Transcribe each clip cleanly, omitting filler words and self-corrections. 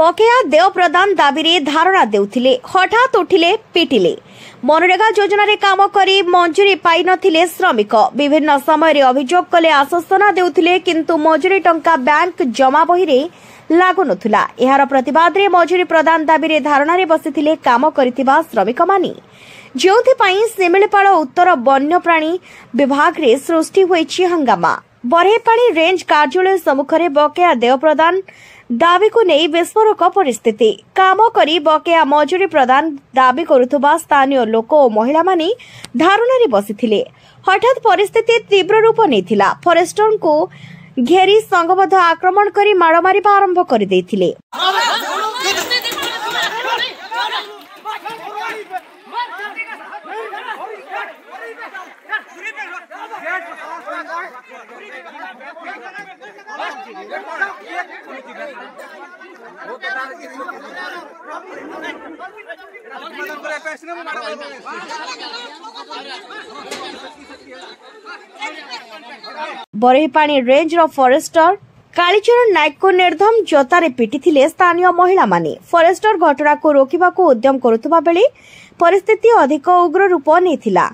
बकेया देय प्रदान दाबी धारणा देउथिले हठात उठिले पिटिले। मनरेगा योजना रे काम करी मंजूरी पाई नथिले श्रमिक। विभिन्न समय रे अभियोग कले आश्वासन देउथिले किंतु मजूरी टंका बैंक जमा बही रे लागु नथुला। एहार प्रतिवाद रे मजूरी प्रदान दाबी रे धारणा रे बसिथिले काम करितिबा श्रमिक मानी, जोथि पई सिमिलपाल उत्तर वन्यप्राणी विभाग रे सृष्टि होईछि हंगामा। बरहेपाणी रेंज कार्यालय सम्मुख रे बकेया देय प्रदान दाबी को नहीं विस्फोरक परिस्थिति। काम करी बकेया मजूरी प्रदान दाबी करुथुबा स्थानीय लोक और महिला मानी धारणा रे बसिथिले। हठात परिस्थिति तीव्र रूप नेथिला। फॉरेस्टर को घेरी संघबद्ध आक्रमण करी माड़ मारिबा आरंभ कर देथिले। बरहेपाणी रेंज रो फॉरेस्टर कालीचरण नायक को निर्धम जतारे पिटिथिले स्थानीय महिला माने। फॉरेस्टर घटना को रोकिबा को उद्यम करुथबा बेले परिस्थिति अधिक उग्र रूप नेथिला।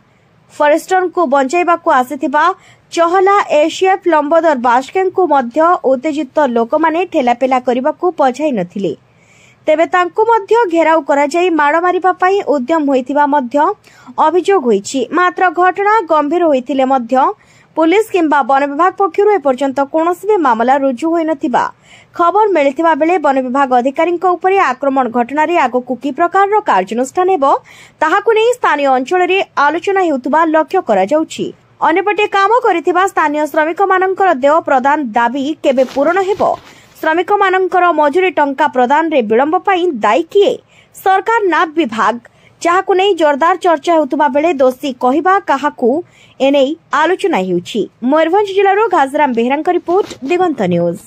फॉरेस्टर को बंचाइबा को आसिथिबा चहला एसीएफ लंबोदर बास्केन को मध्य उत्तेजित लोक माने ठेलापेला करबा को पछाई नथिले। तेबे तांको मध्य घेराव करा जाई माड़ मारिबा पई उद्यम होइथिबा मध्य अभियोग होईछि। मात्र घटना गंभीर होइथिले मध्य पुलिस किंबा वन विभाग पक्षरु एपर्यंत कोनोसी भी मामला रुजु होई नथिबा खबर मिलिथिबा बेले वन विभाग अधिकारीक उपरे आक्रमण घटना रे आगो की प्रकार रो कार्यानुष्ठान हेबो ताहाकु नै स्थानीय अंचल रे आलोचना हेउतबा लक्ष्य करा जाउछि। अन्यपटे काम करिथिबा स्थानीय श्रमिक मानकर देय प्रदान दाबी केबे पूर्ण हेबो? श्रमिक मानकर मजूरी टंका प्रदान रे विलंब पई दायी किए? सरकार ना विभाग? जहाकु नै जोरदार चर्चा हेउतबा बेले दोषी कहिबा काहाकु एनै आलोचना हेउछि। मयूरभंज जिल्लारो घासराम बेहरांक रिपोर्ट, दिगंत न्यूज।